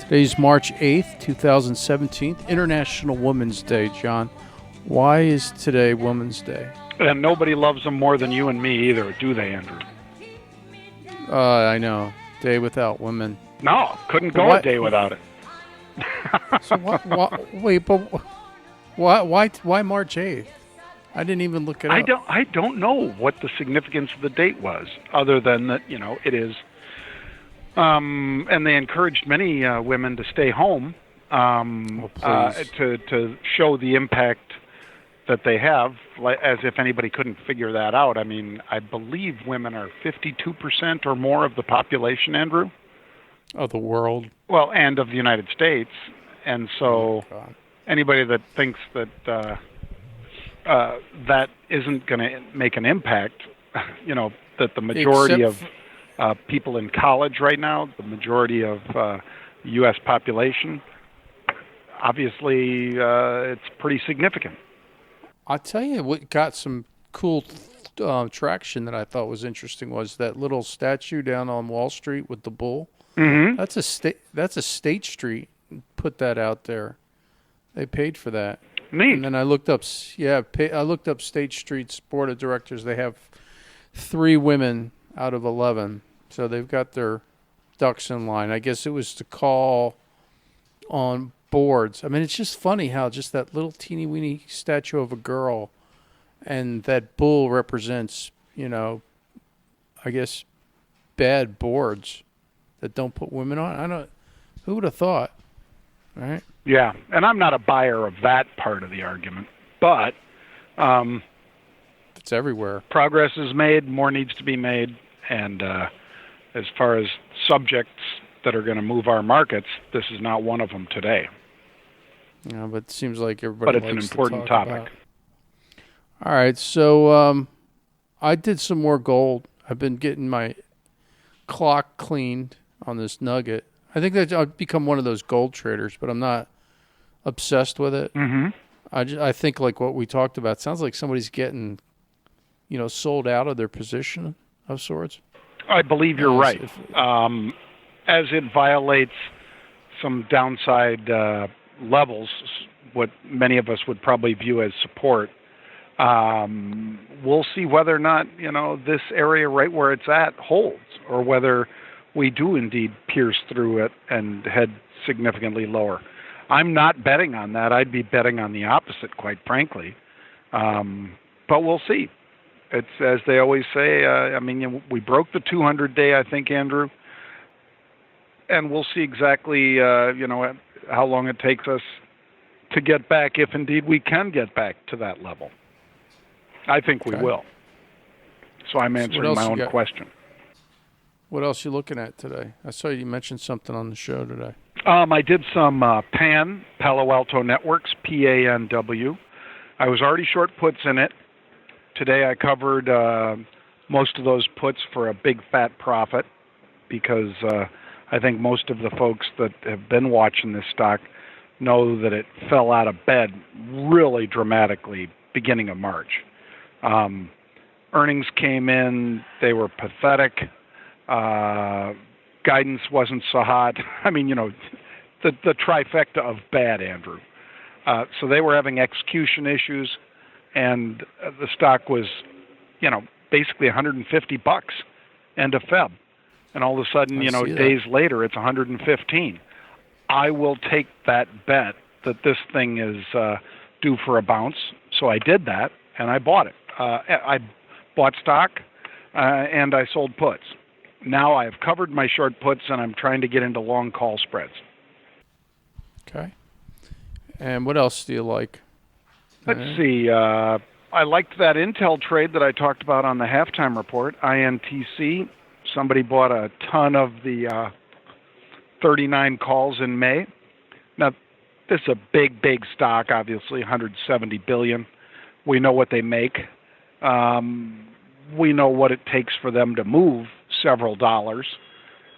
Today's March 8th, 2017, International Women's Day, John. Why is today Women's Day? And nobody loves them more than you and me either, do they, Andrew? I know. Day without women. No, couldn't go a day without it. So wait, but why March 8th? I didn't even look it up. I don't know what the significance of the date was, other than that, it is. And they encouraged many women to stay home to show the impact that they have, as if anybody couldn't figure that out. I mean, I believe women are 52% or more of the population, Andrew. Of the world. Well, and of the United States. And so anybody that thinks that that isn't going to make an impact, that the majority of people in college right now, the majority of the U.S. population, obviously it's pretty significant. I'll tell you what got some cool traction that I thought was interesting was that little statue down on Wall Street with the bull. Mm-hmm. That's a State Street. Put that out there. They paid for that. Neat. And then I looked up. I looked up State Street's board of directors. They have 3 women out of 11, so they've got their ducks in line. I guess it was to call on boards. I mean, it's just funny how just that little teeny weeny statue of a girl, and that bull represents, I guess, bad boards that don't put women on. Who would have thought, right? Yeah, and I'm not a buyer of that part of the argument, but it's everywhere. Progress is made, more needs to be made, and as far as subjects that are going to move our markets, this is not one of them today. Yeah, but it seems like everybody likes to talk about it. But it's an important topic. All right, so I did some more gold. I've been getting my clock cleaned on this nugget. I think that I've become one of those gold traders, but I'm not obsessed with it. Mm-hmm. I think like what we talked about, sounds like somebody's getting, sold out of their position of sorts. I believe you're right. As it violates some downside levels, what many of us would probably view as support, we'll see whether or not, this area right where it's at holds, or whether we do indeed pierce through it and head significantly lower. I'm not betting on that. I'd be betting on the opposite, quite frankly. But we'll see. It's as they always say. We broke the 200-day, I think, Andrew, and we'll see exactly, how long it takes us to get back, if indeed we can get back to that level. I think we will. So I'm answering my own question. What else are you looking at today? I saw you mentioned something on the show today. I did some Palo Alto Networks, PANW. I was already short puts in it. Today I covered most of those puts for a big fat profit because I think most of the folks that have been watching this stock know that it fell out of bed really dramatically beginning of March. Earnings came in, they were pathetic. Guidance wasn't so hot. I mean, the trifecta of bad, Andrew. So they were having execution issues, and the stock was, basically $150 end of Feb. And all of a sudden, days later, it's 115. I will take that bet that this thing is due for a bounce. So I did that, and I bought it. I bought stock, and I sold puts. Now I've covered my short puts, and I'm trying to get into long call spreads. Okay. And what else do you like? Let's see. I liked that Intel trade that I talked about on the halftime report, INTC. Somebody bought a ton of the 39 calls in May. Now, this is a big, big stock, obviously, $170 billion. We know what they make. We know what it takes for them to move several dollars,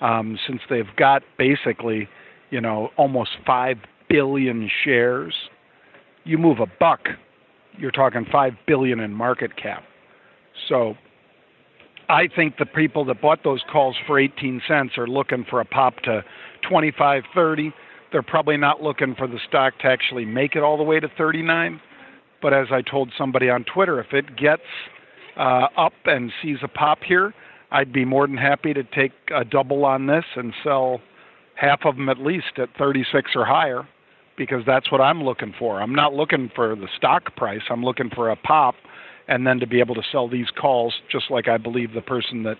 since they've got basically, almost 5 billion shares. You move $1, you're talking $5 billion in market cap. So I think the people that bought those calls for 18 cents are looking for a pop to 25, 30. They're probably not looking for the stock to actually make it all the way to 39. But as I told somebody on Twitter, if it gets up and sees a pop here, I'd be more than happy to take a double on this and sell half of them at least at 36 or higher, because that's what I'm looking for. I'm not looking for the stock price. I'm looking for a pop and then to be able to sell these calls, just like I believe the person that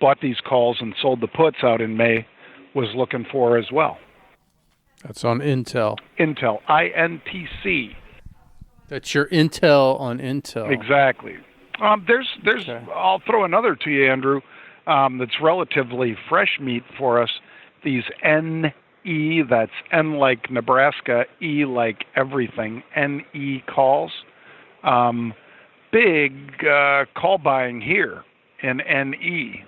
bought these calls and sold the puts out in May was looking for as well. That's on Intel. Intel, INTC. That's your Intel on Intel. Exactly. There's. Okay. I'll throw another to you, Andrew. That's relatively fresh meat for us. These NE, that's N like Nebraska, E like everything, NE calls. Big call buying here in NE.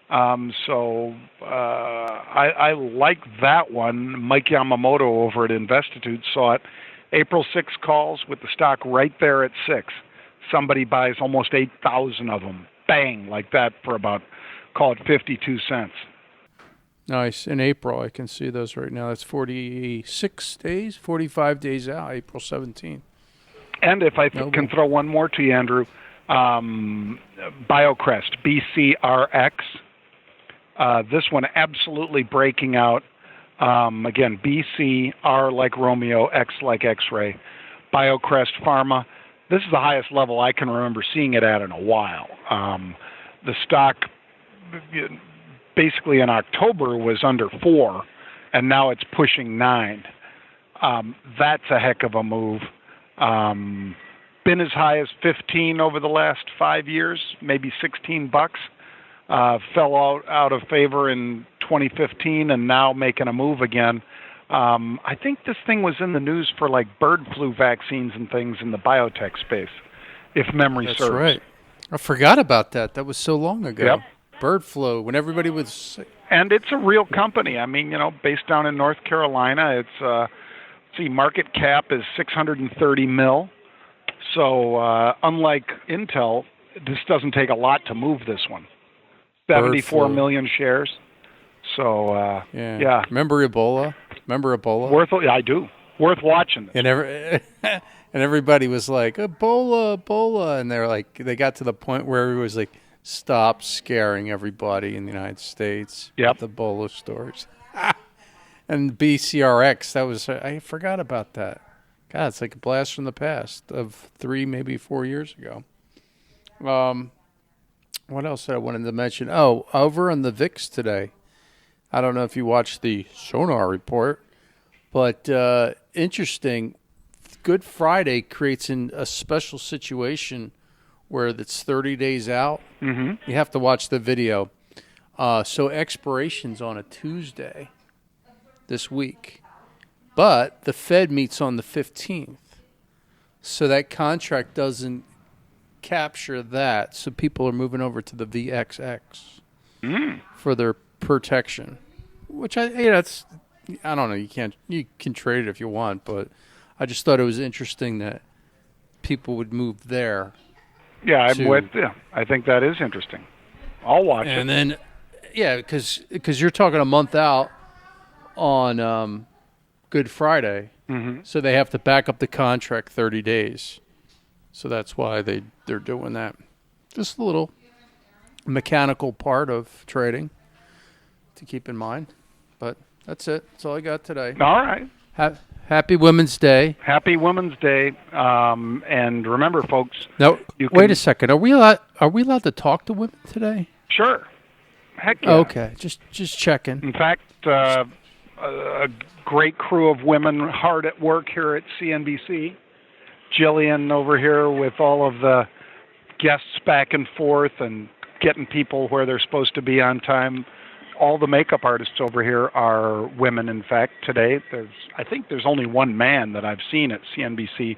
So I like that one. Mike Yamamoto over at Investitude saw it. April 6 calls with the stock right there at 6. Somebody buys almost 8,000 of them. Bang, like that for about, call it 52 cents. Nice. In April, I can see those right now. That's 46 days, 45 days out, April 17th. And if I can throw one more to you, Andrew, BioCrest, BCRX. This one absolutely breaking out. Again, BC, R like Romeo, X like X-ray. BioCrest Pharma. This is the highest level I can remember seeing it at in a while. The stock basically in October was under 4, and now it's pushing 9. That's a heck of a move. Been as high as 15 over the last 5 years, maybe $16. Fell out of favor in 2015 and now making a move again. I think this thing was in the news for like bird flu vaccines and things in the biotech space, if memory serves. That's right. I forgot about that. That was so long ago. Yep. Bird flu, when everybody was sick. And it's a real company. I mean, based down in North Carolina, it's market cap is 630 mil. So unlike Intel, this doesn't take a lot to move this one. 74 million shares. So yeah. Remember Ebola? I do. Worth watching this. And everybody was like, Ebola, and they're like, they got to the point where it was like, stop scaring everybody in the United States. Yep. With the Ebola stories. And BCRX, I forgot about that. God, it's like a blast from the past of 3, maybe 4 years ago. What else did I wanted to mention? Oh, over on the VIX today. I don't know if you watched the Sonar report, but interesting. Good Friday creates a special situation where it's 30 days out. Mm-hmm. You have to watch the video. So expiration's on a Tuesday this week. But the Fed meets on the 15th. So that contract doesn't capture that. So people are moving over to the VXX for their protection. Which I don't know, you can trade it if you want, but I just thought it was interesting that people would move there. Yeah, I'm with you. I think that is interesting. I'll watch it. And then, yeah, because you're talking a month out on Good Friday, so they have to back up the contract 30 days. So that's why they're doing that. Just a little mechanical part of trading to keep in mind. But that's it. That's all I got today. All right. Happy Women's Day. Happy Women's Day. And remember, folks. No, wait a second. Are we allowed to talk to women today? Sure. Heck yeah. Okay. Just checking. In fact, a great crew of women hard at work here at CNBC. Jillian over here with all of the guests back and forth and getting people where they're supposed to be on time. All the makeup artists over here are women, in fact, today. I think there's only one man that I've seen at CNBC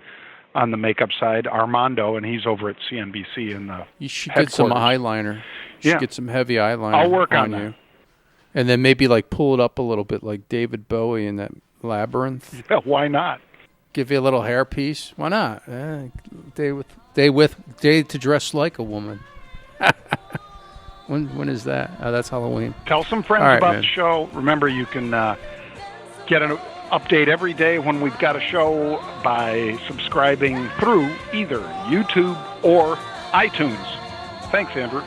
on the makeup side, Armando, and he's over at CNBC in the You should get some eyeliner. You should get some heavy eyeliner I'll work on you. that. And then maybe like pull it up a little bit like David Bowie in that Labyrinth. Yeah, why not? Give you a little hairpiece. Why not? Day to dress like a woman. When is that? Oh, that's Halloween. Tell some friends about the show. Remember, you can get an update every day when we've got a show by subscribing through either YouTube or iTunes. Thanks, Andrew.